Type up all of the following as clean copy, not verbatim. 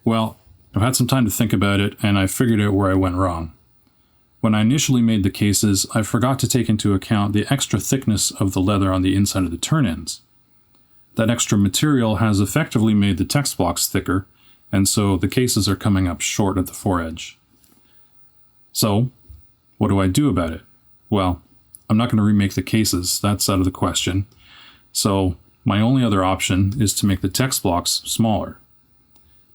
Well, I've had some time to think about it, and I figured out where I went wrong. When I initially made the cases, I forgot to take into account the extra thickness of the leather on the inside of the turn-ins. That extra material has effectively made the text blocks thicker, and so the cases are coming up short at the foredge. So, what do I do about it? Well, I'm not going to remake the cases, that's out of the question. So, my only other option is to make the text blocks smaller.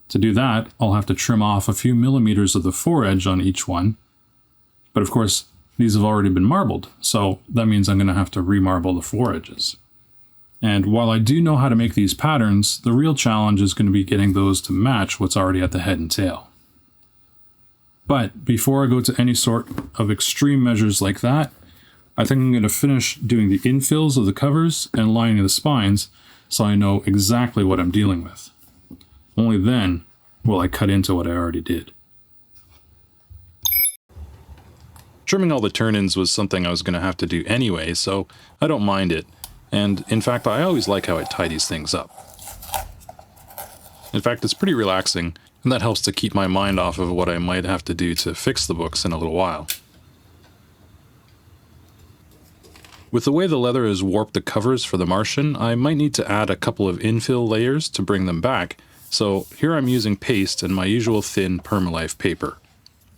To do that, I'll have to trim off a few millimeters of the foredge on each one. But of course, these have already been marbled, so that means I'm going to have to remarble the foredges. And while I do know how to make these patterns, the real challenge is going to be getting those to match what's already at the head and tail. But before I go to any sort of extreme measures like that, I think I'm going to finish doing the infills of the covers and lining the spines so I know exactly what I'm dealing with. Only then will I cut into what I already did. Trimming all the turn-ins was something I was going to have to do anyway, so I don't mind it. And in fact, I always like how it tidies things up. In fact, it's pretty relaxing, and that helps to keep my mind off of what I might have to do to fix the books in a little while. With the way the leather has warped the covers for the Martian, I might need to add a couple of infill layers to bring them back, so here I'm using paste and my usual thin Permalife paper.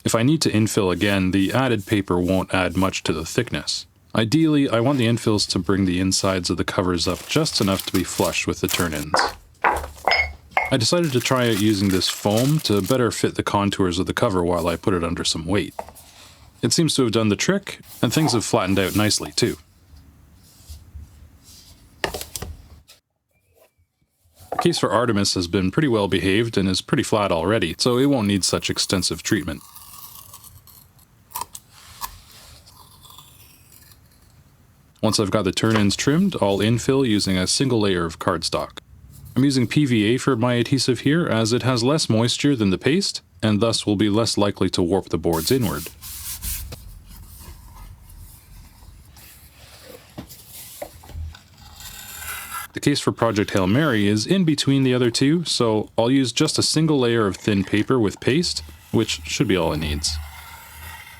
If I need to infill again, the added paper won't add much to the thickness. Ideally, I want the infills to bring the insides of the covers up just enough to be flush with the turn-ins. I decided to try out using this foam to better fit the contours of the cover while I put it under some weight. It seems to have done the trick, and things have flattened out nicely too. The case for Artemis has been pretty well behaved and is pretty flat already, so it won't need such extensive treatment. Once I've got the turn-ins trimmed, I'll infill using a single layer of cardstock. I'm using PVA for my adhesive here as it has less moisture than the paste, and thus will be less likely to warp the boards inward. The case for Project Hail Mary is in between the other two, so I'll use just a single layer of thin paper with paste, which should be all it needs.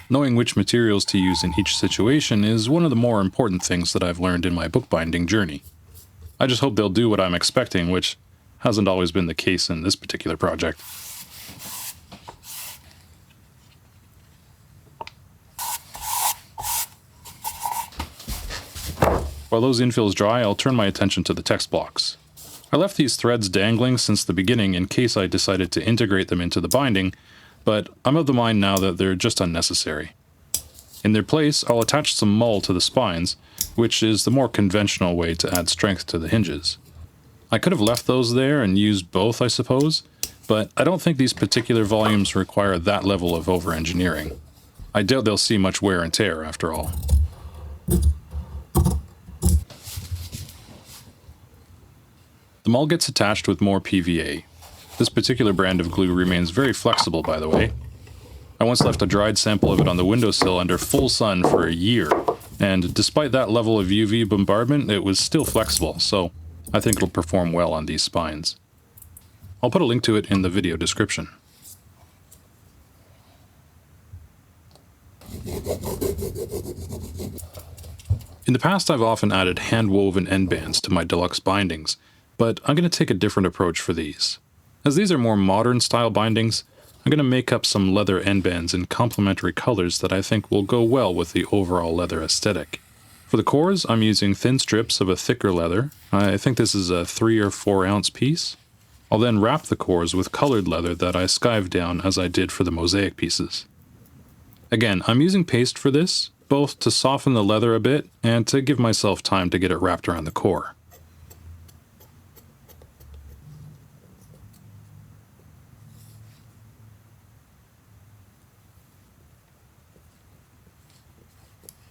Knowing which materials to use in each situation is one of the more important things that I've learned in my bookbinding journey. I just hope they'll do what I'm expecting, which hasn't always been the case in this particular project. While those infills dry, I'll turn my attention to the text blocks. I left these threads dangling since the beginning in case I decided to integrate them into the binding, but I'm of the mind now that they're just unnecessary. In their place, I'll attach some mull to the spines, which is the more conventional way to add strength to the hinges. I could have left those there and used both, I suppose, but I don't think these particular volumes require that level of over-engineering. I doubt they'll see much wear and tear, after all. The mull gets attached with more PVA. This particular brand of glue remains very flexible, by the way. I once left a dried sample of it on the windowsill under full sun for a year, and despite that level of UV bombardment, it was still flexible, so I think it'll perform well on these spines. I'll put a link to it in the video description. In the past, I've often added hand-woven endbands to my deluxe bindings, but I'm going to take a different approach for these. As these are more modern style bindings, I'm going to make up some leather endbands in complementary colors that I think will go well with the overall leather aesthetic. For the cores, I'm using thin strips of a thicker leather. I think this is a 3 or 4 ounce piece. I'll then wrap the cores with colored leather that I skived down as I did for the mosaic pieces. Again, I'm using paste for this, both to soften the leather a bit and to give myself time to get it wrapped around the core.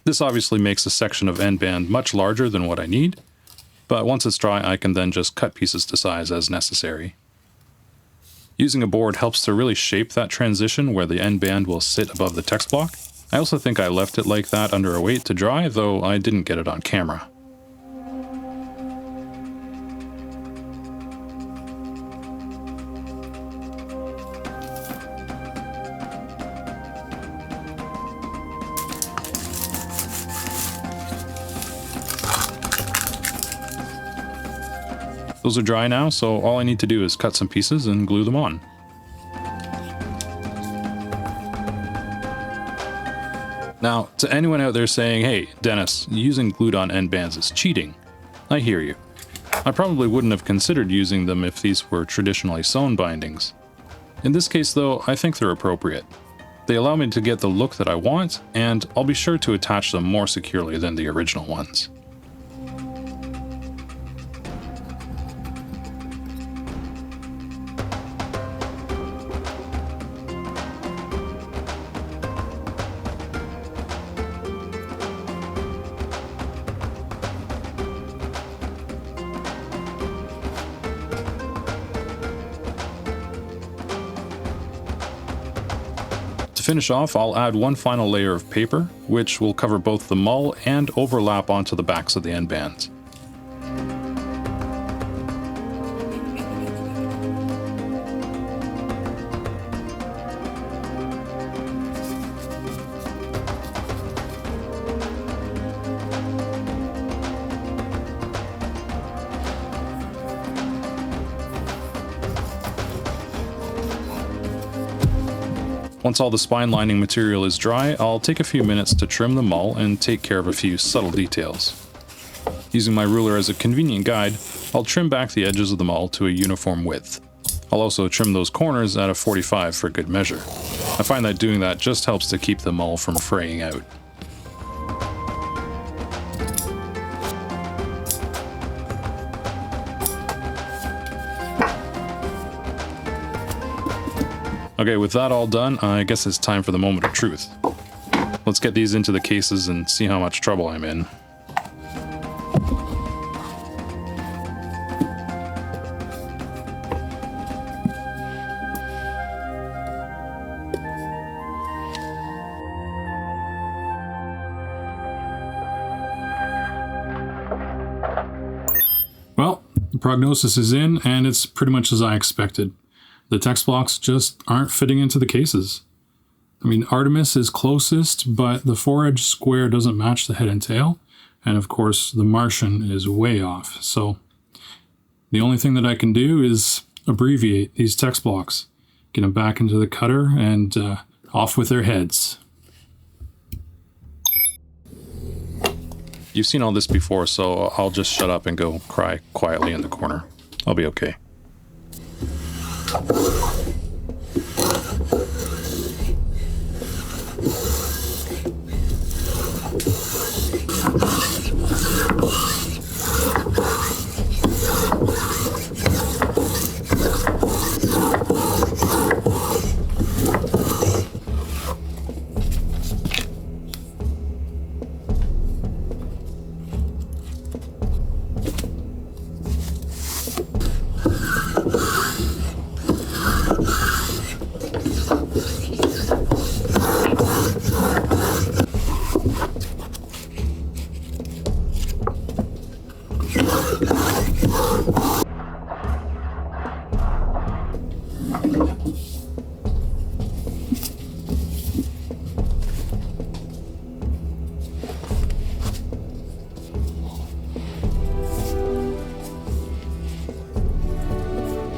This obviously makes a section of end band much larger than what I need, but once it's dry I can then just cut pieces to size as necessary. Using a board helps to really shape that transition where the end band will sit above the text block. I also think I left it like that under a weight to dry, though I didn't get it on camera. Those are dry now, so all I need to do is cut some pieces and glue them on. Now, to anyone out there saying, hey, Dennis, using glued-on end bands is cheating, I hear you. I probably wouldn't have considered using them if these were traditionally sewn bindings. In this case, though, I think they're appropriate. They allow me to get the look that I want, and I'll be sure to attach them more securely than the original ones. To finish off, I'll add one final layer of paper, which will cover both the mull and overlap onto the backs of the end bands. Once all the spine lining material is dry, I'll take a few minutes to trim the mull and take care of a few subtle details. Using my ruler as a convenient guide, I'll trim back the edges of the mull to a uniform width. I'll also trim those corners at a 45 for good measure. I find that doing that just helps to keep the mull from fraying out. Okay, with that all done, I guess it's time for the moment of truth. Let's get these into the cases and see how much trouble I'm in. Well, the prognosis is in, and it's pretty much as I expected. The text blocks just aren't fitting into the cases. I mean, Artemis is closest, but the four-edged square doesn't match the head and tail. And of course, the Martian is way off. So the only thing that I can do is abbreviate these text blocks, get them back into the cutter, and off with their heads. You've seen all this before, so I'll just shut up and go cry quietly in the corner. I'll be okay.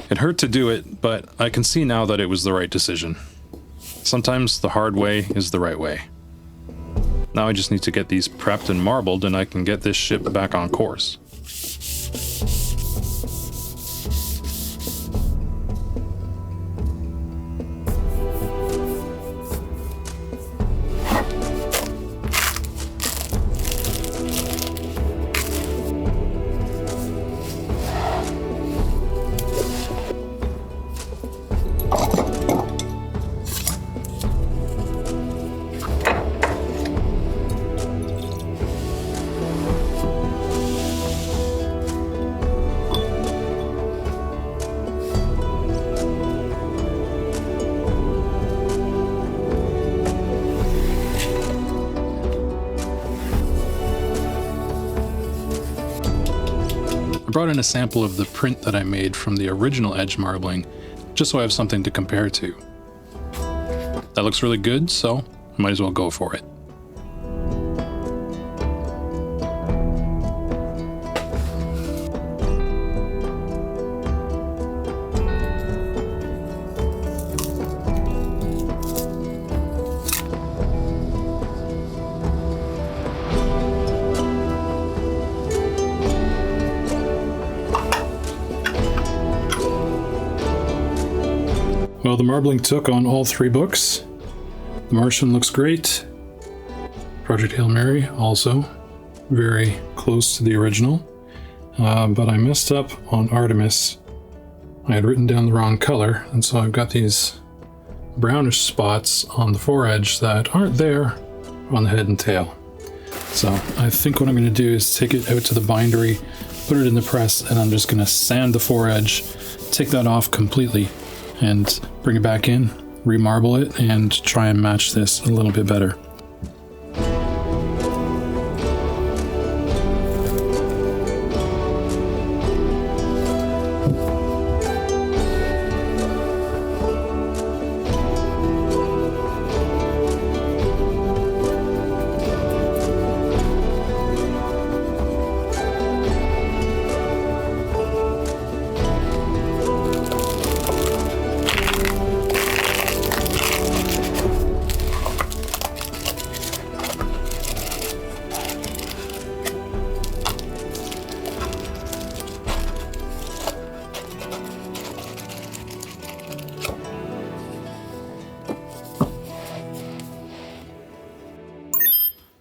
It hurt to do it, but I can see now that it was the right decision. Sometimes the hard way is the right way. Now I just need to get these prepped and marbled and I can get this ship back on course. I brought in a sample of the print that I made from the original edge marbling, just so I have something to compare to. That looks really good, so I might as well go for it. Well, the marbling took on all 3 books. The Martian looks great. Project Hail Mary also very close to the original. But I messed up on Artemis. I had written down the wrong color, and so I've got these brownish spots on the foredge that aren't there on the head and tail. So I think what I'm going to do is take it out to the bindery, put it in the press, and I'm just going to sand the foredge, take that off completely, and bring it back in, remarble it, and try and match this a little bit better.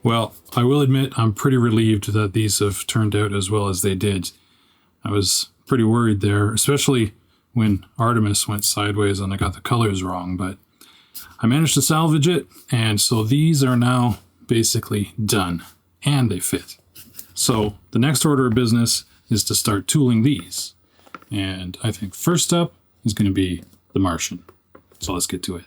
Well, I will admit I'm pretty relieved that these have turned out as well as they did. I was pretty worried there, especially when Artemis went sideways and I got the colors wrong, but I managed to salvage it, and so these are now basically done, and they fit. So the next order of business is to start tooling these, and I think first up is going to be the Martian. So let's get to it.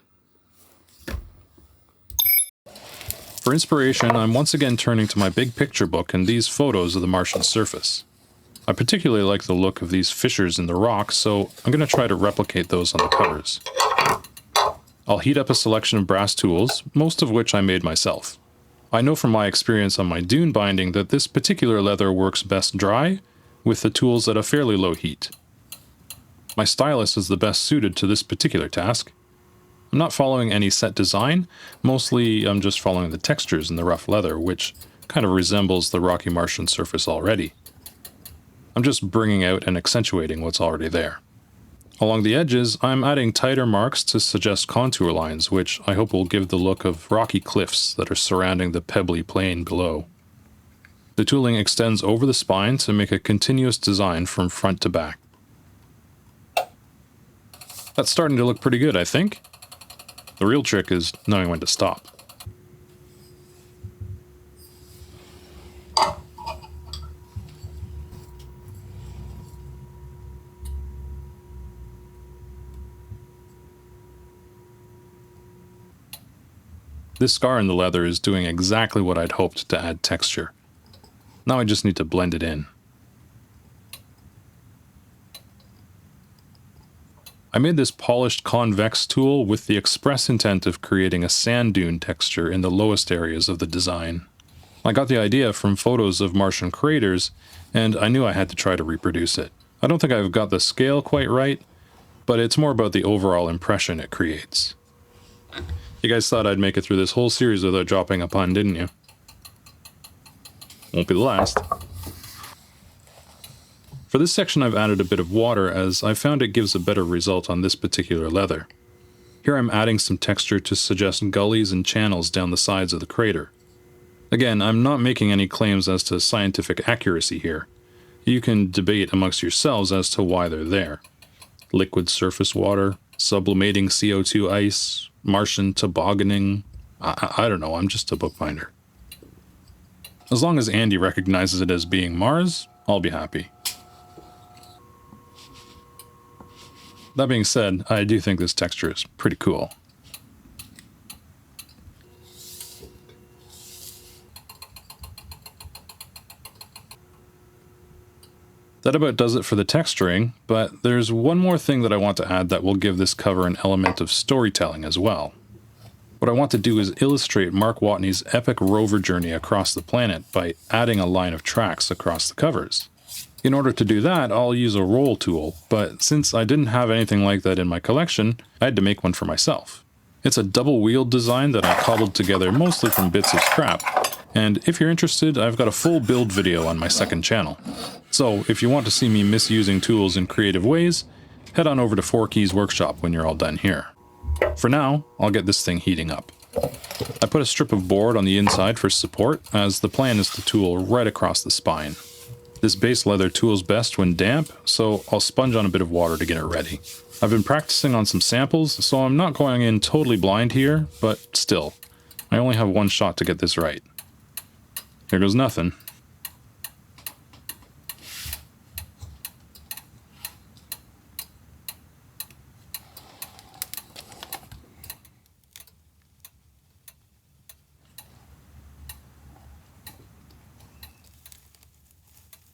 For inspiration, I'm once again turning to my big picture book and these photos of the Martian surface. I particularly like the look of these fissures in the rock, so I'm going to try to replicate those on the covers. I'll heat up a selection of brass tools, most of which I made myself. I know from my experience on my dune binding that this particular leather works best dry, with the tools at a fairly low heat. My stylus is the best suited to this particular task. I'm not following any set design, mostly I'm just following the textures in the rough leather, which kind of resembles the rocky Martian surface already. I'm just bringing out and accentuating what's already there. Along the edges, I'm adding tighter marks to suggest contour lines, which I hope will give the look of rocky cliffs that are surrounding the pebbly plain below. The tooling extends over the spine to make a continuous design from front to back. That's starting to look pretty good, I think. The real trick is knowing when to stop. This scar in the leather is doing exactly what I'd hoped to add texture. Now I just need to blend it in. I made this polished convex tool with the express intent of creating a sand dune texture in the lowest areas of the design. I got the idea from photos of Martian craters, and I knew I had to try to reproduce it. I don't think I've got the scale quite right, but it's more about the overall impression it creates. You guys thought I'd make it through this whole series without dropping a pun, didn't you? Won't be the last. For this section I've added a bit of water as I found it gives a better result on this particular leather. Here I'm adding some texture to suggest gullies and channels down the sides of the crater. Again, I'm not making any claims as to scientific accuracy here. You can debate amongst yourselves as to why they're there. Liquid surface water, sublimating CO2 ice, Martian tobogganing. I don't know, I'm just a bookbinder. As long as Andy recognizes it as being Mars, I'll be happy. That being said, I do think this texture is pretty cool. That about does it for the texturing, but there's one more thing that I want to add that will give this cover an element of storytelling as well. What I want to do is illustrate Mark Watney's epic rover journey across the planet by adding a line of tracks across the covers. In order to do that, I'll use a roll tool, but since I didn't have anything like that in my collection, I had to make one for myself. It's a double-wheeled design that I cobbled together mostly from bits of scrap, and if you're interested, I've got a full build video on my second channel. So if you want to see me misusing tools in creative ways, head on over to 4Keys Workshop when you're all done here. For now, I'll get this thing heating up. I put a strip of board on the inside for support, as the plan is to tool right across the spine. This base leather tools best when damp, so I'll sponge on a bit of water to get it ready. I've been practicing on some samples, so I'm not going in totally blind here, but still, I only have one shot to get this right. Here goes nothing.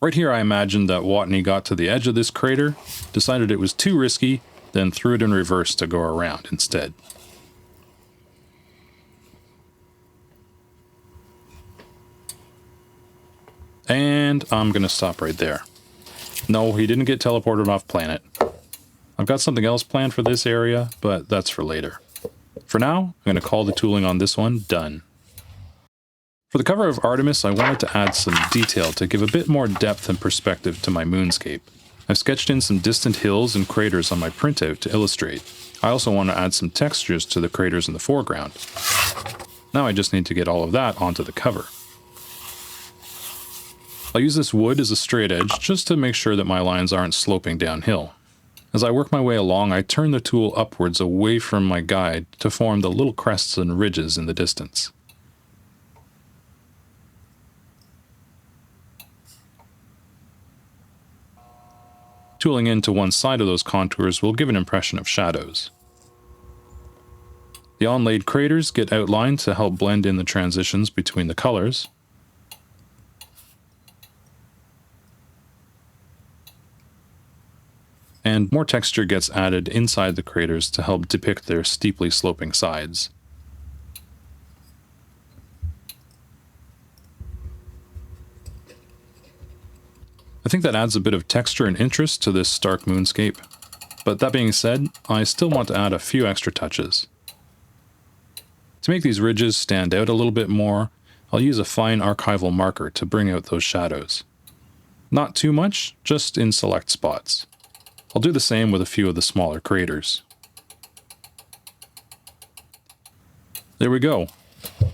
Right here I imagined that Watney got to the edge of this crater, decided it was too risky, then threw it in reverse to go around instead. And I'm gonna stop right there. No, he didn't get teleported off planet. I've got something else planned for this area, but that's for later. For now, I'm gonna call the tooling on this one done. For the cover of Artemis, I wanted to add some detail to give a bit more depth and perspective to my moonscape. I've sketched in some distant hills and craters on my printout to illustrate. I also want to add some textures to the craters in the foreground. Now I just need to get all of that onto the cover. I'll use this wood as a straight edge just to make sure that my lines aren't sloping downhill. As I work my way along, I turn the tool upwards away from my guide to form the little crests and ridges in the distance. Tooling into one side of those contours will give an impression of shadows. The onlaid craters get outlined to help blend in the transitions between the colors. And more texture gets added inside the craters to help depict their steeply sloping sides. I think that adds a bit of texture and interest to this stark moonscape, but that being said, I still want to add a few extra touches. To make these ridges stand out a little bit more, I'll use a fine archival marker to bring out those shadows. Not too much, just in select spots. I'll do the same with a few of the smaller craters. There we go.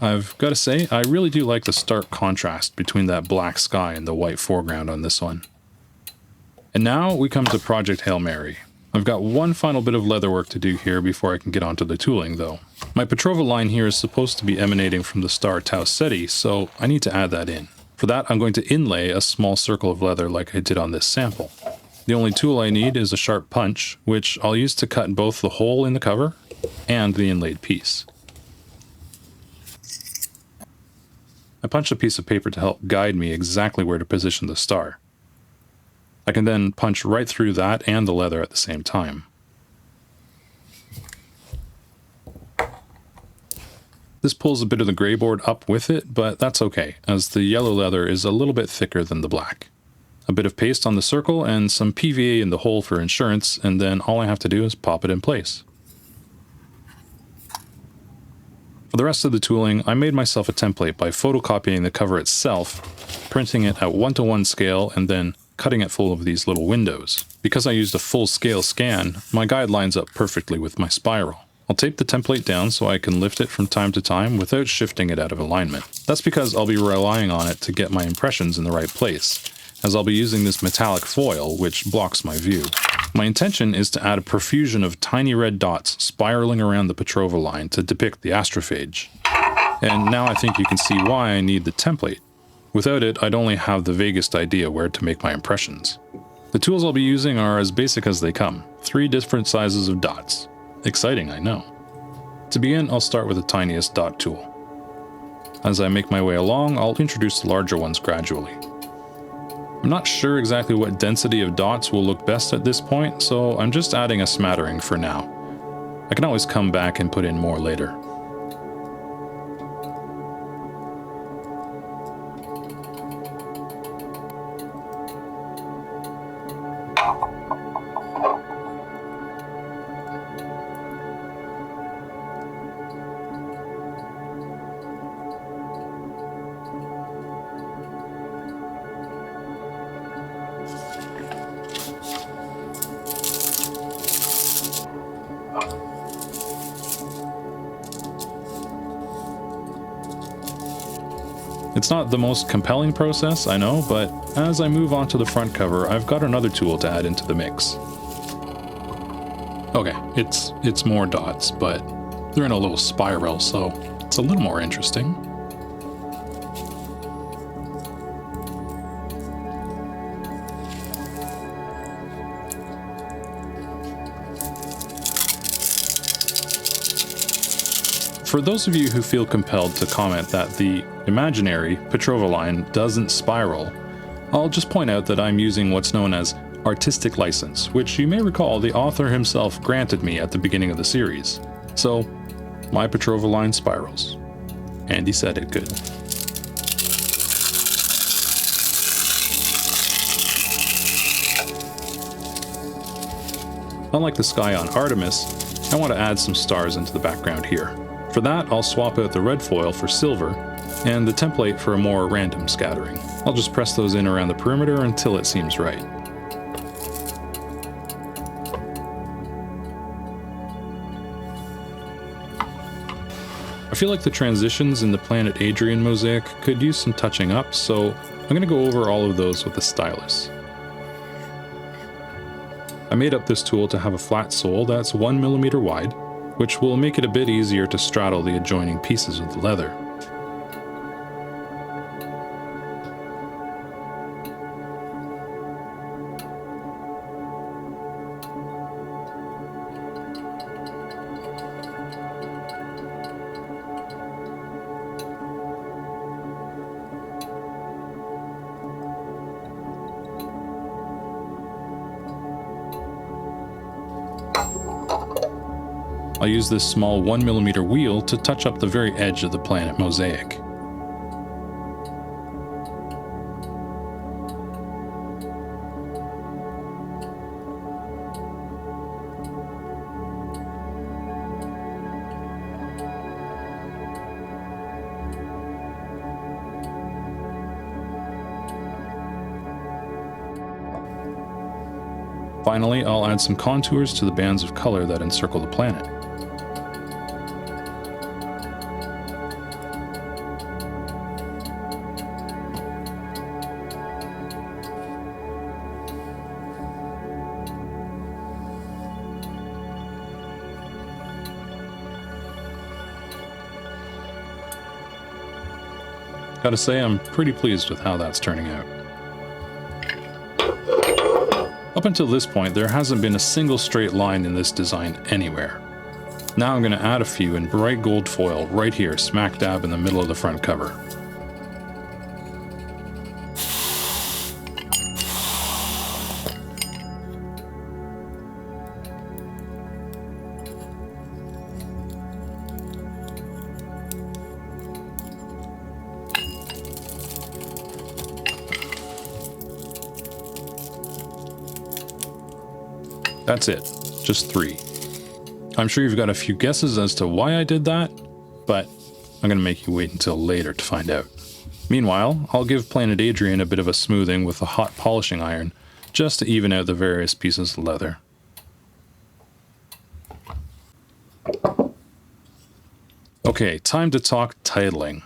I've got to say, I really do like the stark contrast between that black sky and the white foreground on this one. And now we come to Project Hail Mary. I've got one final bit of leatherwork to do here before I can get onto the tooling though. My Petrova line here is supposed to be emanating from the star Tau Ceti, so I need to add that in. For that, I'm going to inlay a small circle of leather like I did on this sample. The only tool I need is a sharp punch, which I'll use to cut both the hole in the cover and the inlaid piece. I punched a piece of paper to help guide me exactly where to position the star. I can then punch right through that and the leather at the same time. This pulls a bit of the gray board up with it, but that's okay, as the yellow leather is a little bit thicker than the black. A bit of paste on the circle and some PVA in the hole for insurance, and then all I have to do is pop it in place. For the rest of the tooling, I made myself a template by photocopying the cover itself, printing it at 1:1 scale, and then cutting it full of these little windows. Because I used a full-scale scan, my guide lines up perfectly with my spiral. I'll tape the template down so I can lift it from time to time without shifting it out of alignment. That's because I'll be relying on it to get my impressions in the right place, as I'll be using this metallic foil, which blocks my view. My intention is to add a profusion of tiny red dots spiraling around the Petrova line to depict the astrophage. And now I think you can see why I need the template. Without it, I'd only have the vaguest idea where to make my impressions. The tools I'll be using are as basic as they come, 3 different sizes of dots. Exciting, I know. To begin, I'll start with the tiniest dot tool. As I make my way along, I'll introduce the larger ones gradually. I'm not sure exactly what density of dots will look best at this point, so I'm just adding a smattering for now. I can always come back and put in more later. It's not the most compelling process, I know, but as I move on to the front cover, I've got another tool to add into the mix. Okay, it's more dots, but they're in a little spiral, so it's a little more interesting. For those of you who feel compelled to comment that the imaginary Petrova line doesn't spiral, I'll just point out that I'm using what's known as artistic license, which you may recall the author himself granted me at the beginning of the series. So, my Petrova line spirals. Andy said it could. Unlike the sky on Artemis, I want to add some stars into the background here. For that, I'll swap out the red foil for silver, and the template for a more random scattering. I'll just press those in around the perimeter until it seems right. I feel like the transitions in the Planet Adrian mosaic could use some touching up, so I'm going to go over all of those with a stylus. I made up this tool to have a flat sole that's 1mm wide, which will make it a bit easier to straddle the adjoining pieces of the leather. I'll use this small 1mm wheel to touch up the very edge of the planet mosaic. Finally, I'll add some contours to the bands of color that encircle the planet. Gotta say, I'm pretty pleased with how that's turning out. Up until this point, there hasn't been a single straight line in this design anywhere. Now I'm going to add a few in bright gold foil right here, smack dab in the middle of the front cover. That's it, just 3. I'm sure you've got a few guesses as to why I did that, but I'm going to make you wait until later to find out. Meanwhile, I'll give Planet Adrian a bit of a smoothing with a hot polishing iron, just to even out the various pieces of leather. Okay, time to talk titling.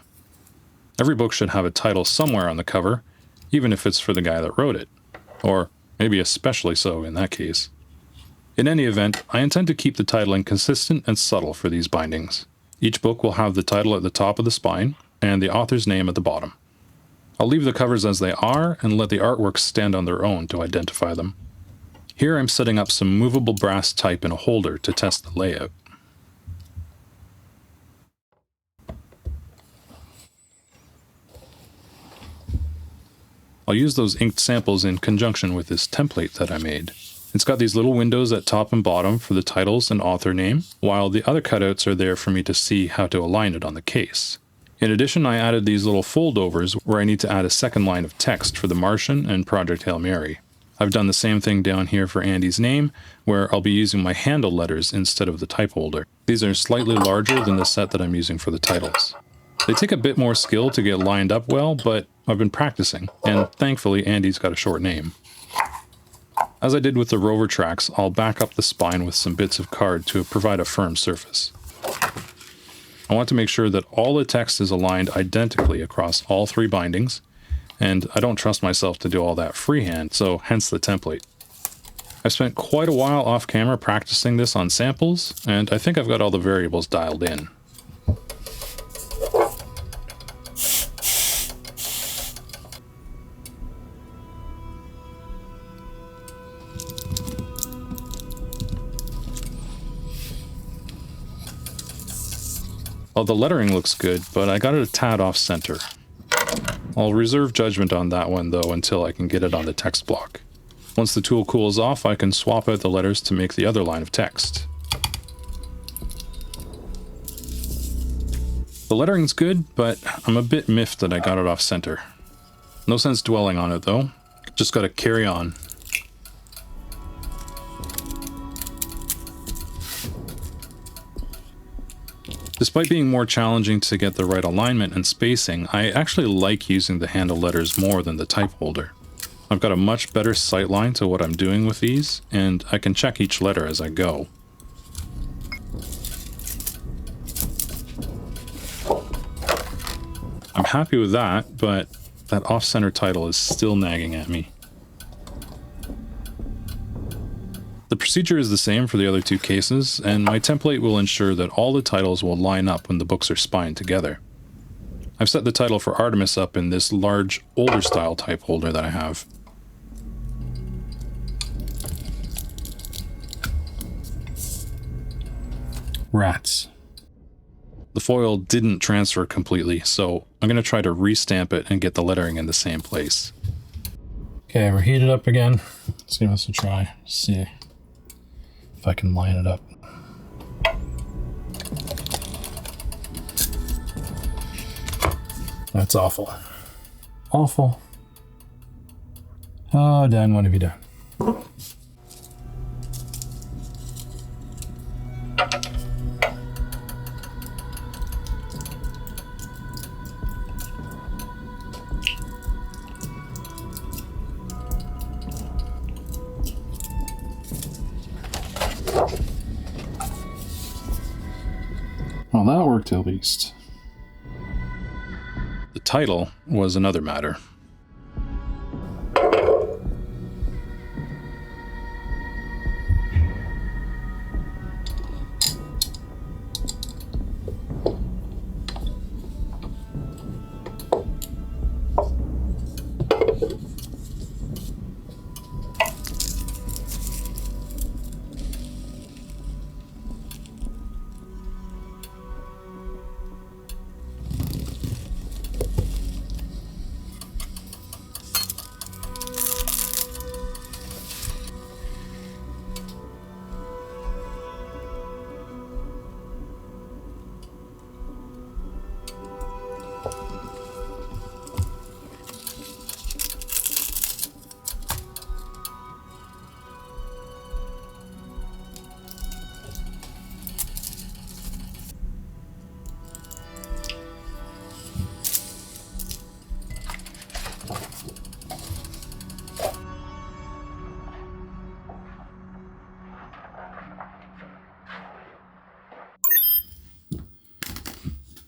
Every book should have a title somewhere on the cover, even if it's for the guy that wrote it. Or maybe especially so in that case. In any event, I intend to keep the titling consistent and subtle for these bindings. Each book will have the title at the top of the spine, and the author's name at the bottom. I'll leave the covers as they are, and let the artworks stand on their own to identify them. Here I'm setting up some movable brass type in a holder to test the layout. I'll use those inked samples in conjunction with this template that I made. It's got these little windows at top and bottom for the titles and author name, while the other cutouts are there for me to see how to align it on the case. In addition, I added these little foldovers where I need to add a second line of text for the Martian and Project Hail Mary. I've done the same thing down here for Andy's name, where I'll be using my handle letters instead of the type holder. These are slightly larger than the set that I'm using for the titles. They take a bit more skill to get lined up well, but I've been practicing, and thankfully Andy's got a short name. As I did with the rover tracks, I'll back up the spine with some bits of card to provide a firm surface. I want to make sure that all the text is aligned identically across all 3 bindings, and I don't trust myself to do all that freehand, so hence the template. I've spent quite a while off camera practicing this on samples, and I think I've got all the variables dialed in. Well, the lettering looks good, but I got it a tad off center. I'll reserve judgment on that one though until I can get it on the text block. Once the tool cools off, I can swap out the letters to make the other line of text. The lettering's good, but I'm a bit miffed that I got it off center. No sense dwelling on it though, just gotta carry on. Despite being more challenging to get the right alignment and spacing, I actually like using the handle letters more than the type holder. I've got a much better sight line to what I'm doing with these, and I can check each letter as I go. I'm happy with that, but that off-center title is still nagging at me. The procedure is the same for the other 2 cases, and my template will ensure that all the titles will line up when the books are spined together. I've set the title for Artemis up in this large, older style type holder that I have. Rats. The foil didn't transfer completely, so I'm going to try to re-stamp it and get the lettering in the same place. Okay, we're heated up again. Let's give this a try. See if I can line it up. That's awful. Awful. Oh, Dan, what have you done? Well, that worked at least. The title was another matter.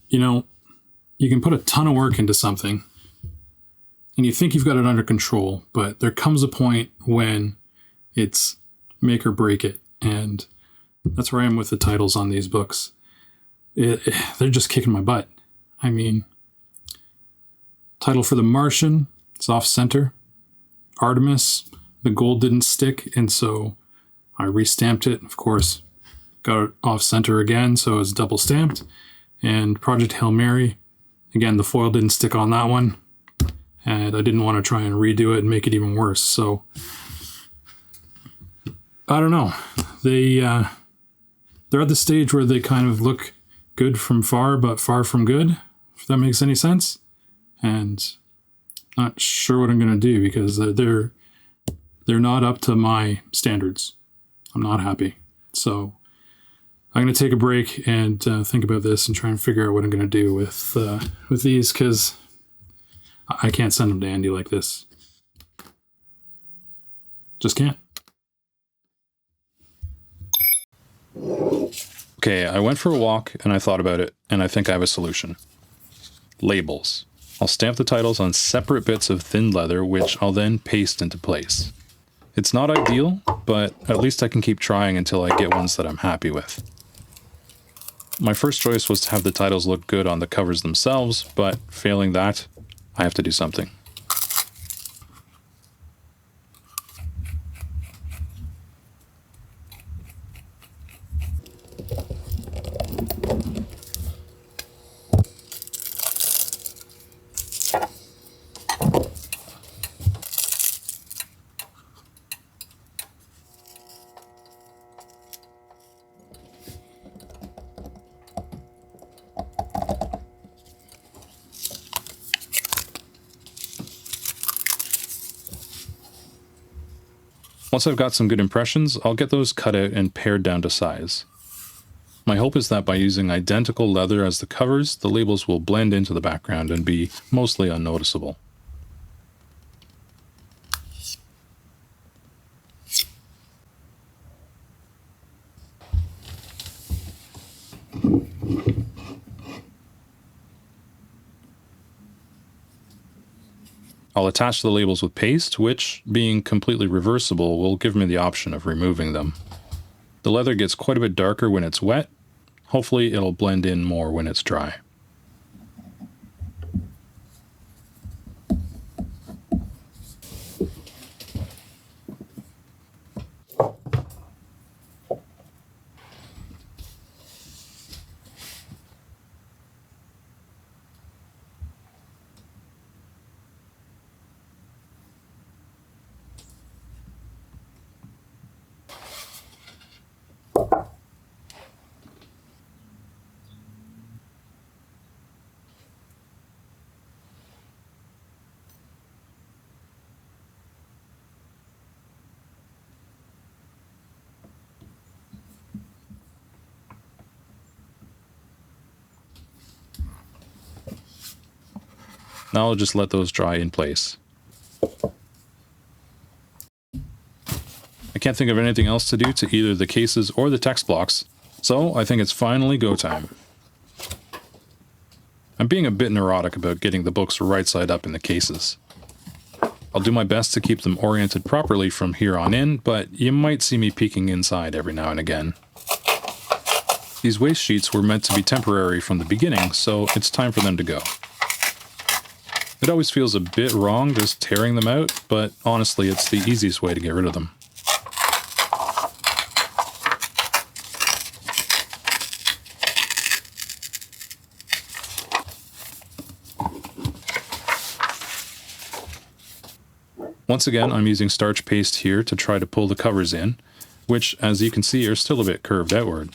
You know, you can put a ton of work into something and you think you've got it under control, but there comes a point when it's make or break it. And that's where I am with the titles on these books. They're just kicking my butt. I mean, title for the Martian, it's off center. Artemis, the gold didn't stick, and so I re-stamped it. Of course, got it off center again, so it's double stamped. And Project Hail Mary, again, the foil didn't stick on that one, and I didn't want to try and redo it and make it even worse. So I don't know. They're at the stage where they kind of look good from far, but far from good, if that makes any sense. And not sure what I'm going to do because they're not up to my standards. I'm not happy. So I'm going to take a break and think about this and try and figure out what I'm going to do with these, because I can't send them to Andy like this. Just can't. Okay, I went for a walk and I thought about it, and I think I have a solution. Labels. I'll stamp the titles on separate bits of thin leather, which I'll then paste into place. It's not ideal, but at least I can keep trying until I get ones that I'm happy with. My first choice was to have the titles look good on the covers themselves, but failing that, I have to do something. Once I've got some good impressions, I'll get those cut out and pared down to size. My hope is that by using identical leather as the covers, the labels will blend into the background and be mostly unnoticeable. I'll attach the labels with paste, which, being completely reversible, will give me the option of removing them. The leather gets quite a bit darker when it's wet. Hopefully it'll blend in more when it's dry. Now I'll just let those dry in place. I can't think of anything else to do to either the cases or the text blocks, so I think it's finally go time. I'm being a bit neurotic about getting the books right side up in the cases. I'll do my best to keep them oriented properly from here on in, but you might see me peeking inside every now and again. These waste sheets were meant to be temporary from the beginning, so it's time for them to go. It always feels a bit wrong just tearing them out, but honestly it's the easiest way to get rid of them. Once again, I'm using starch paste here to try to pull the covers in, which, as you can see, are still a bit curved outward.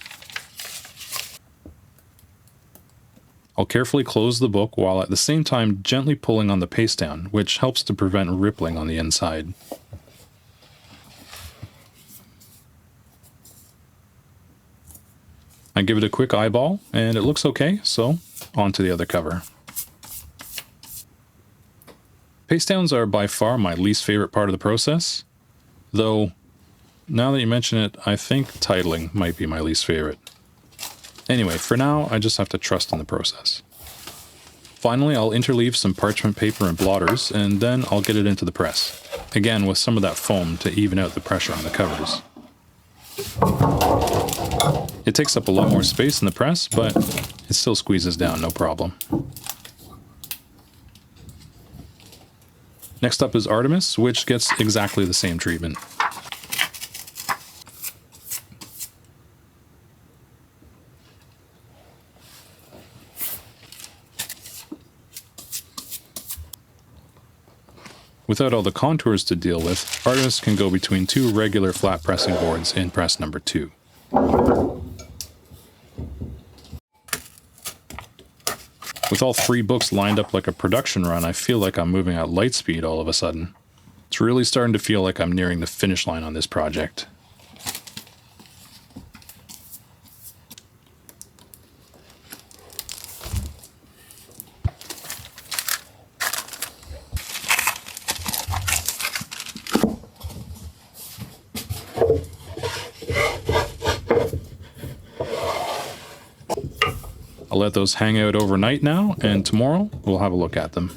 I'll carefully close the book while at the same time gently pulling on the paste down, which helps to prevent rippling on the inside. I give it a quick eyeball, and it looks okay, so on to the other cover. Paste downs are by far my least favorite part of the process, though now that you mention it, I think titling might be my least favorite. Anyway, for now, I just have to trust in the process. Finally, I'll interleave some parchment paper and blotters, and then I'll get it into the press, again with some of that foam to even out the pressure on the covers. It takes up a lot more space in the press, but it still squeezes down no problem. Next up is Artemis, which gets exactly the same treatment. Without all the contours to deal with, Artemis can go between two regular flat pressing boards in press number 2. With all 3 books lined up like a production run, I feel like I'm moving at light speed all of a sudden. It's really starting to feel like I'm nearing the finish line on this project. I'll let those hang out overnight now, and tomorrow we'll have a look at them.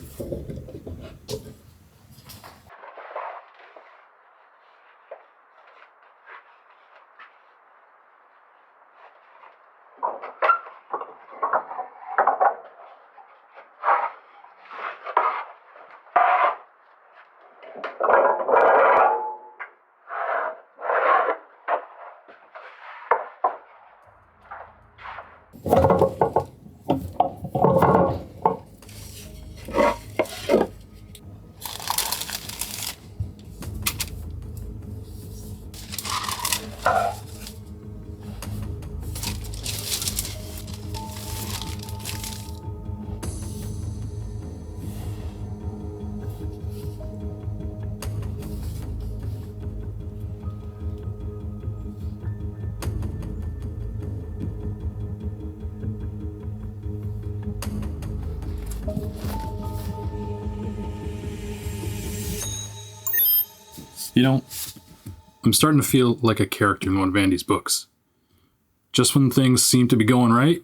You know, I'm starting to feel like a character in one of Andy's books. Just when things seem to be going right,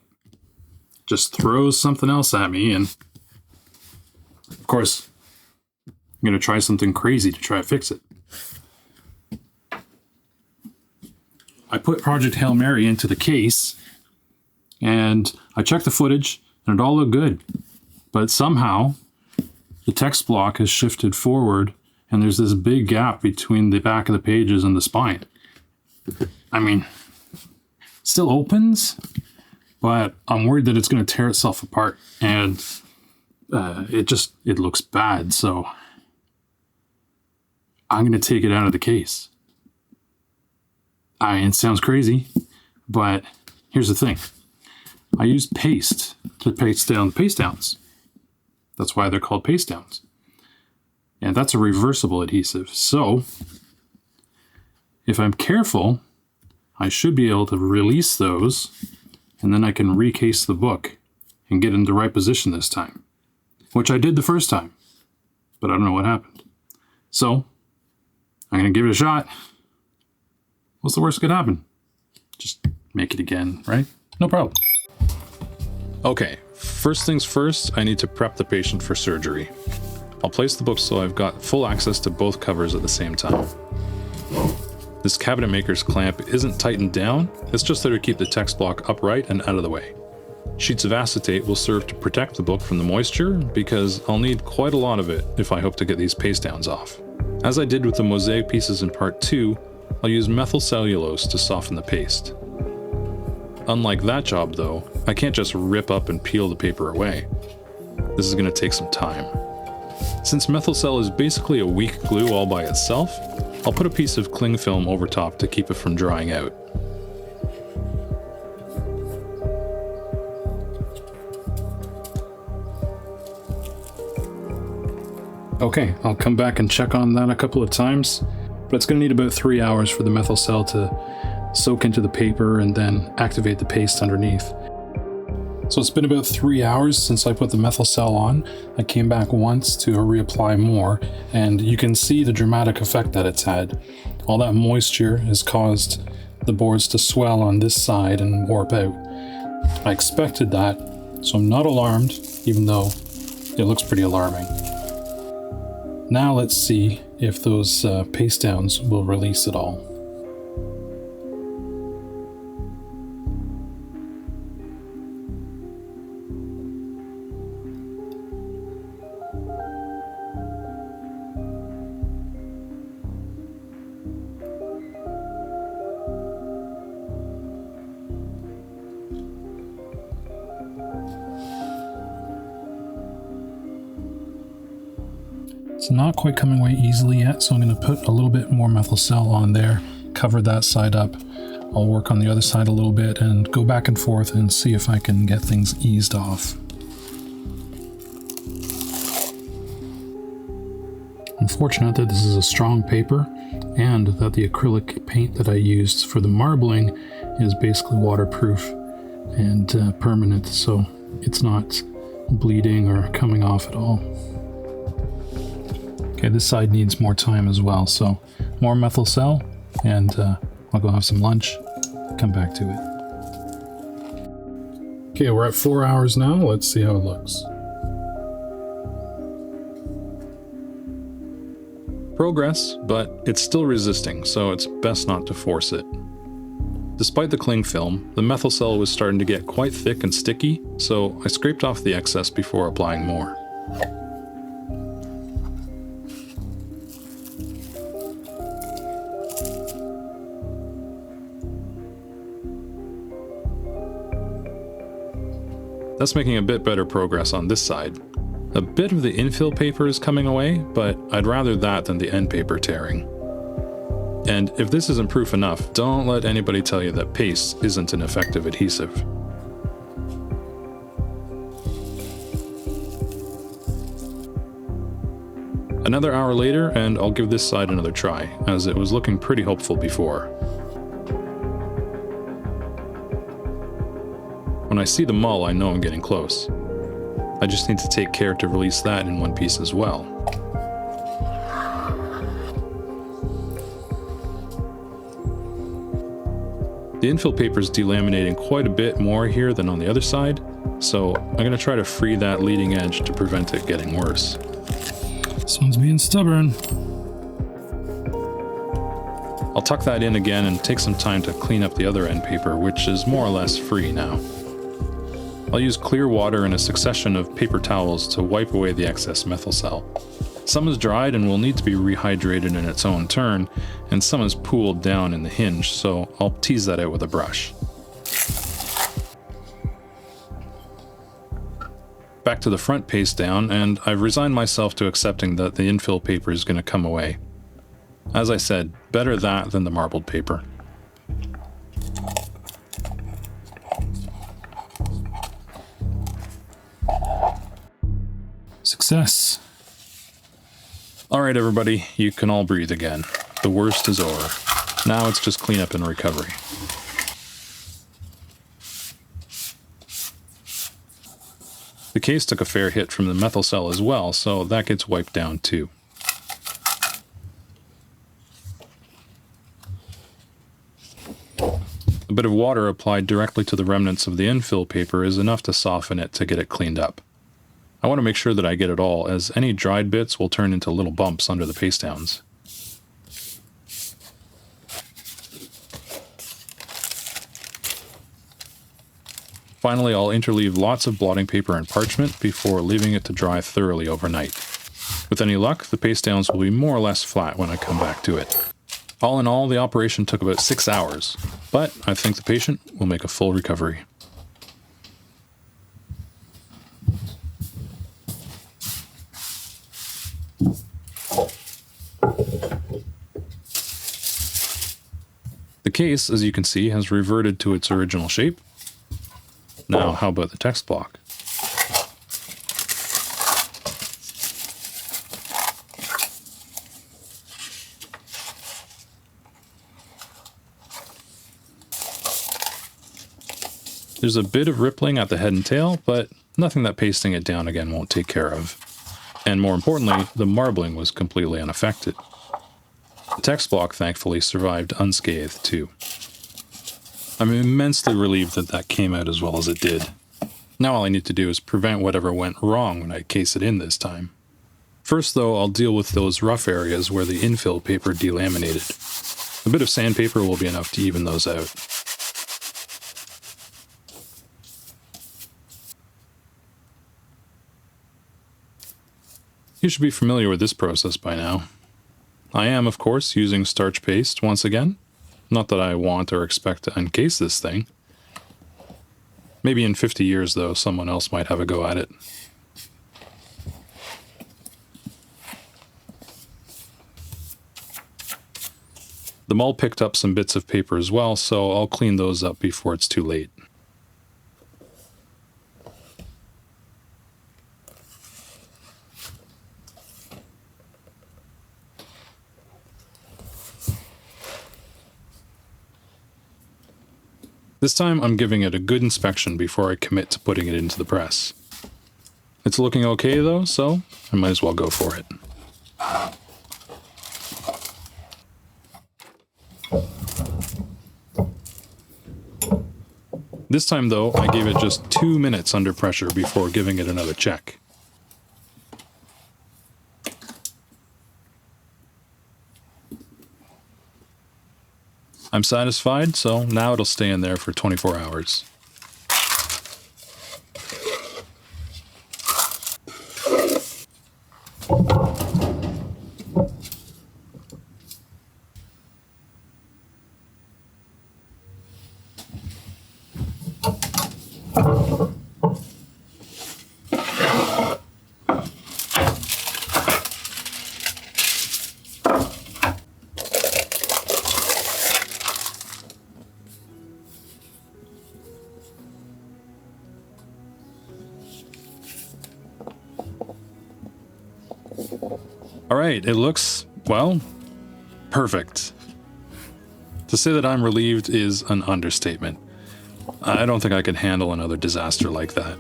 just throws something else at me, and of course, I'm going to try something crazy to try to fix it. I put Project Hail Mary into the case, and I checked the footage, and it all looked good. But somehow, the text block has shifted forward, and there's this big gap between the back of the pages and the spine. I mean, it still opens, but I'm worried that it's going to tear itself apart, and it looks bad, so I'm going to take it out of the case. It sounds crazy, but here's the thing. I used paste to paste down the paste downs. That's why they're called paste downs. And that's a reversible adhesive. So if I'm careful, I should be able to release those, and then I can recase the book and get in the right position this time, which I did the first time, but I don't know what happened. So I'm going to give it a shot. What's the worst that could happen? Just make it again, right? No problem. Okay, first things first, I need to prep the patient for surgery. I'll place the book so I've got full access to both covers at the same time. This cabinet maker's clamp isn't tightened down, it's just there to keep the text block upright and out of the way. Sheets of acetate will serve to protect the book from the moisture, because I'll need quite a lot of it if I hope to get these paste downs off. As I did with the mosaic pieces in part 2, I'll use methyl cellulose to soften the paste. Unlike that job though, I can't just rip up and peel the paper away. This is going to take some time. Since Methylcell is basically a weak glue all by itself, I'll put a piece of cling film over top to keep it from drying out. Okay, I'll come back and check on that a couple of times, but it's going to need about 3 hours for the Methylcell to soak into the paper and then activate the paste underneath. So it's been about 3 hours since I put the Methylcell on. I came back once to reapply more, and you can see the dramatic effect that it's had. All that moisture has caused the boards to swell on this side and warp out. I expected that, so I'm not alarmed, even though it looks pretty alarming. Now let's see if those paste downs will release at all. It's not quite coming away easily yet, so I'm going to put a little bit more Methylcell on there, cover that side up. I'll work on the other side a little bit and go back and forth and see if I can get things eased off. I'm fortunate that this is a strong paper and that the acrylic paint that I used for the marbling is basically waterproof and permanent, so it's not bleeding or coming off at all. Okay, this side needs more time as well, so more Methylcell, and I'll go have some lunch, come back to it. Okay, we're at 4 hours now. Let's see how it looks. Progress, but it's still resisting, so it's best not to force it. Despite the cling film, the methyl cell was starting to get quite thick and sticky, so I scraped off the excess before applying more. That's making a bit better progress on this side. A bit of the infill paper is coming away, but I'd rather that than the end paper tearing. And if this isn't proof enough, don't let anybody tell you that paste isn't an effective adhesive. Another hour later, and I'll give this side another try, as it was looking pretty hopeful before. When I see the mull, I know I'm getting close. I just need to take care to release that in one piece as well. The infill paper is delaminating quite a bit more here than on the other side, so I'm going to try to free that leading edge to prevent it getting worse. This one's being stubborn. I'll tuck that in again and take some time to clean up the other end paper, which is more or less free now. I'll use clear water and a succession of paper towels to wipe away the excess methyl cell. Some is dried and will need to be rehydrated in its own turn, and some is pooled down in the hinge, so I'll tease that out with a brush. Back to the front paste down, and I've resigned myself to accepting that the infill paper is going to come away. As I said, better that than the marbled paper. Success. Alright everybody, you can all breathe again. The worst is over. Now it's just cleanup and recovery. The case took a fair hit from the methyl cell as well, so that gets wiped down too. A bit of water applied directly to the remnants of the infill paper is enough to soften it to get it cleaned up. I want to make sure that I get it all, as any dried bits will turn into little bumps under the paste downs. Finally, I'll interleave lots of blotting paper and parchment before leaving it to dry thoroughly overnight. With any luck, the paste downs will be more or less flat when I come back to it. All in all, the operation took about 6 hours, but I think the patient will make a full recovery. The case, as you can see, has reverted to its original shape. Now, how about the text block? There's a bit of rippling at the head and tail, but nothing that pasting it down again won't take care of. And more importantly, the marbling was completely unaffected. The text block thankfully survived unscathed too. I'm immensely relieved that that came out as well as it did. Now all I need to do is prevent whatever went wrong when I case it in this time. First though, I'll deal with those rough areas where the infill paper delaminated. A bit of sandpaper will be enough to even those out. You should be familiar with this process by now. I am, of course, using starch paste once again. Not that I want or expect to uncase this thing. Maybe in 50 years, though, someone else might have a go at it. The mull picked up some bits of paper as well, so I'll clean those up before it's too late. This time I'm giving it a good inspection before I commit to putting it into the press. It's looking okay though, so I might as well go for it. This time though, I gave it just 2 minutes under pressure before giving it another check. I'm satisfied, so now it'll stay in there for 24 hours. Alright, it looks, well, perfect. To say that I'm relieved is an understatement. I don't think I could handle another disaster like that.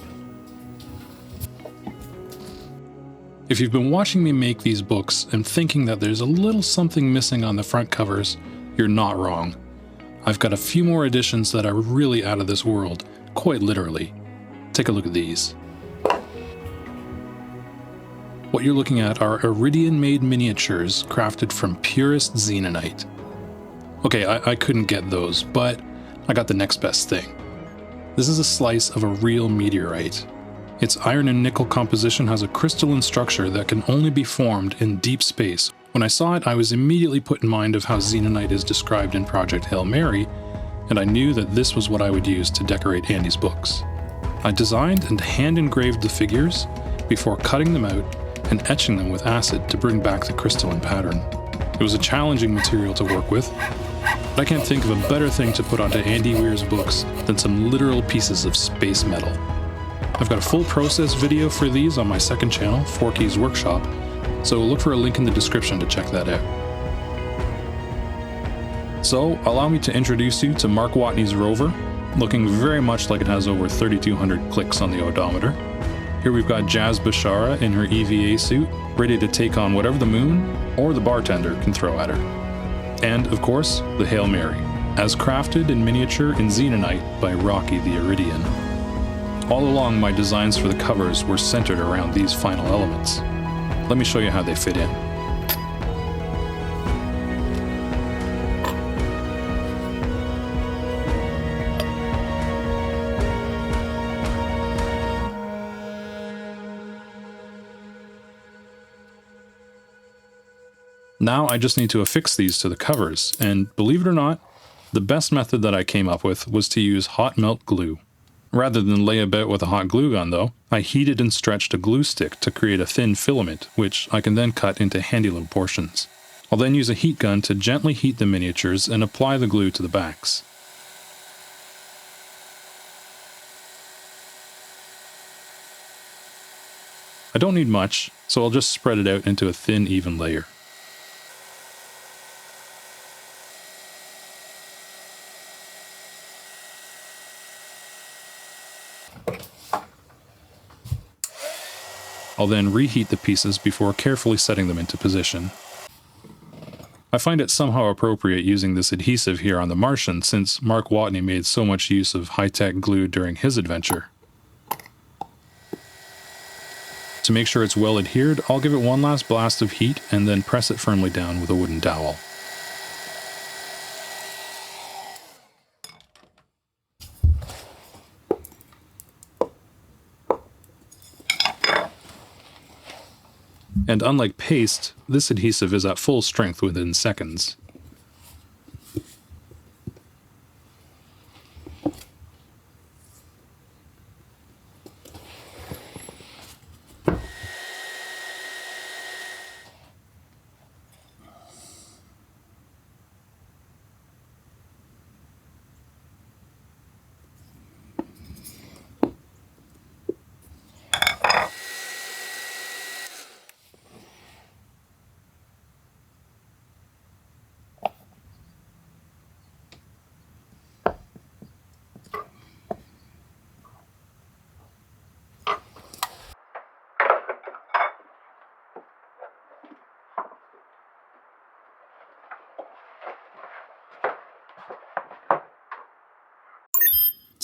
If you've been watching me make these books and thinking that there's a little something missing on the front covers, you're not wrong. I've got a few more additions that are really out of this world, quite literally. Take a look at these. What you're looking at are Iridian-made miniatures crafted from purest xenonite. Okay, I couldn't get those, but I got the next best thing. This is a slice of a real meteorite. Its iron and nickel composition has a crystalline structure that can only be formed in deep space. When I saw it, I was immediately put in mind of how xenonite is described in Project Hail Mary, and I knew that this was what I would use to decorate Andy's books. I designed and hand-engraved the figures before cutting them out and etching them with acid to bring back the crystalline pattern. It was a challenging material to work with, but I can't think of a better thing to put onto Andy Weir's books than some literal pieces of space metal. I've got a full process video for these on my second channel, Forky's Workshop, so look for a link in the description to check that out. So, allow me to introduce you to Mark Watney's rover, looking very much like it has over 3,200 clicks on the odometer. Here we've got Jazz Bashara in her EVA suit, ready to take on whatever the moon or the bartender can throw at her. And, of course, the Hail Mary, as crafted in miniature in xenonite by Rocky the Iridian. All along, my designs for the covers were centered around these final elements. Let me show you how they fit in. Now I just need to affix these to the covers, and believe it or not, the best method that I came up with was to use hot melt glue. Rather than lay about with a hot glue gun though, I heated and stretched a glue stick to create a thin filament, which I can then cut into handy little portions. I'll then use a heat gun to gently heat the miniatures and apply the glue to the backs. I don't need much, so I'll just spread it out into a thin, even layer. I'll then reheat the pieces before carefully setting them into position. I find it somehow appropriate using this adhesive here on the Martian since Mark Watney made so much use of high-tech glue during his adventure. To make sure it's well adhered, I'll give it one last blast of heat and then press it firmly down with a wooden dowel. And unlike paste, this adhesive is at full strength within seconds.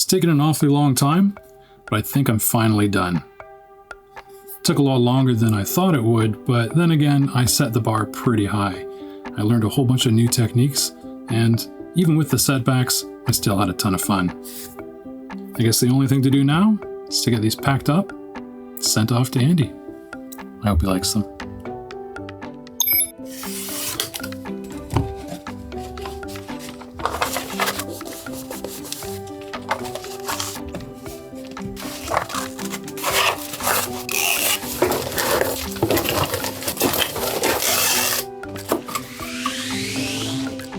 It's taken an awfully long time, but I think I'm finally done. It took a lot longer than I thought it would, but then again, I set the bar pretty high. I learned a whole bunch of new techniques, and even with the setbacks, I still had a ton of fun. I guess the only thing to do now is to get these packed up, sent off to Andy. I hope he likes them.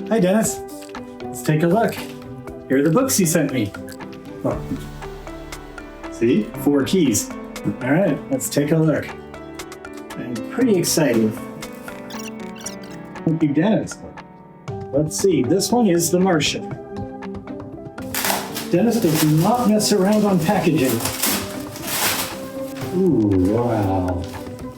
Hi, Dennis. Let's take a look. Here are the books you sent me. Oh. See? 4 keys. All right, let's take a look. I'm pretty excited. Thank you, Dennis. Let's see. This one is the Martian. Dennis does not mess around on packaging. Ooh, wow.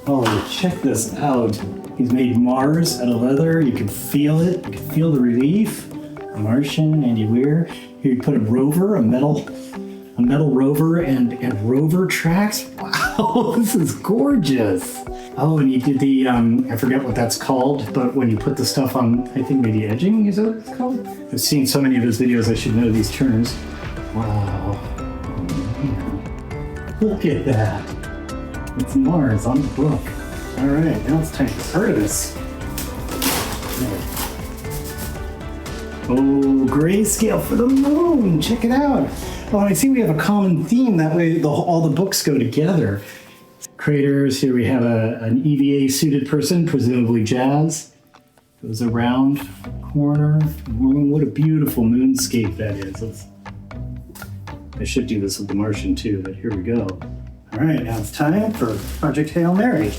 Oh, check this out. He's made Mars out of leather. You can feel it. You can feel the relief. Martian, Andy Weir. Here you put a rover, a metal rover, and rover tracks. Wow, this is gorgeous. Oh, and you did the, I forget what that's called, but when you put the stuff on, I think maybe edging, is that what it's called? I've seen so many of his videos, I should know these terms. Wow. Look at that. It's Mars on the book. All right, now it's time for Artemis. Oh, grayscale for the moon. Check it out. Oh, I see we have a common theme. That way all the books go together. Craters, here we have an EVA suited person, presumably Jazz. Goes around corner. Moon. What a beautiful moonscape that is. I should do this with the Martian too, but here we go. All right, now it's time for Project Hail Mary.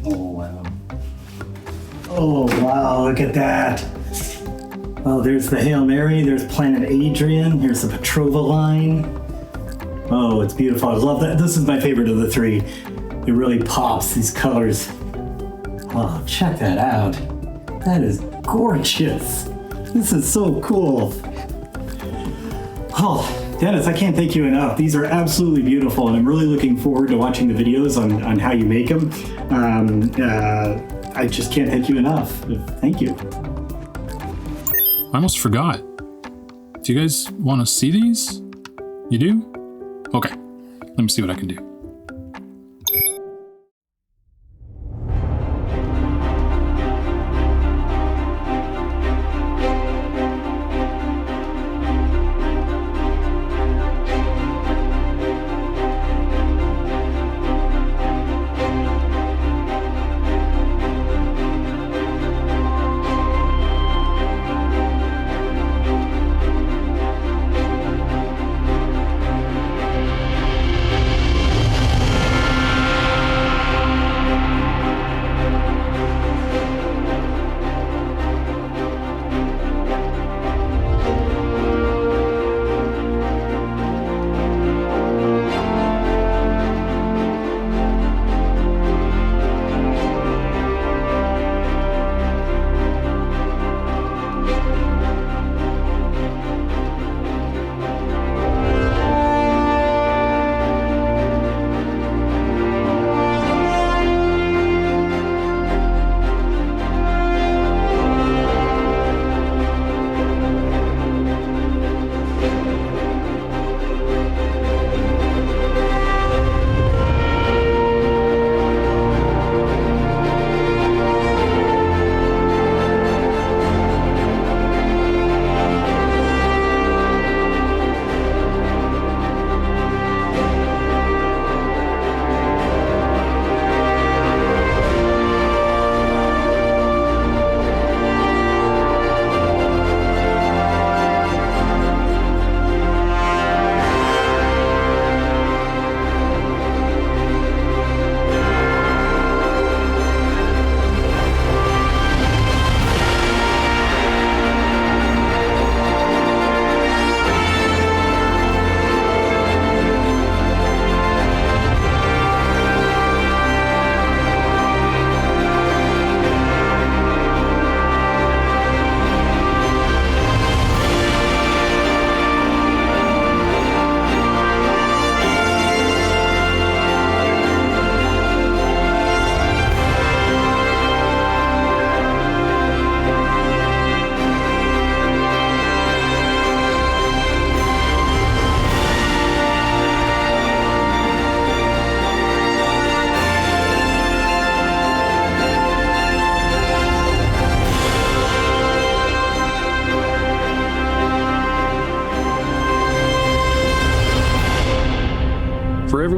Oh, wow. Oh, wow, look at that. Oh, there's the Hail Mary, there's Planet Adrian, here's the Petrova line. Oh, it's beautiful. I love that. This is my favorite of the 3. It really pops, these colors. Oh, check that out. That is gorgeous. This is so cool. Oh, Dennis, I can't thank you enough. These are absolutely beautiful, and I'm really looking forward to watching the videos on how you make them. I just can't thank you enough. Thank you. I almost forgot. Do you guys want to see these? You do? Okay, let me see what I can do.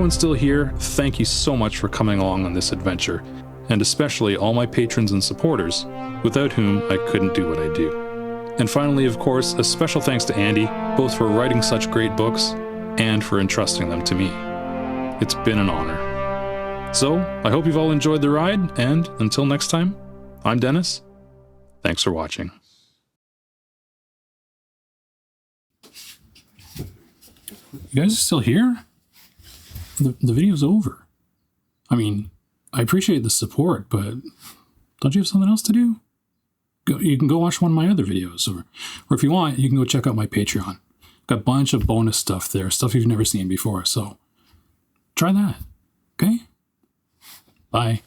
everyone's still here, thank you so much for coming along on this adventure, and especially all my patrons and supporters, without whom I couldn't do what I do. And finally, of course, a special thanks to Andy, both for writing such great books and for entrusting them to me. It's been an honor. So, I hope you've all enjoyed the ride, and until next time, I'm Dennis. Thanks for watching. You guys are still here? The video's over. I mean, I appreciate the support, but don't you have something else to do? You can go watch one of my other videos, or if you want, you can go check out my Patreon. Got a bunch of bonus stuff there, stuff you've never seen before, so try that, okay? Bye.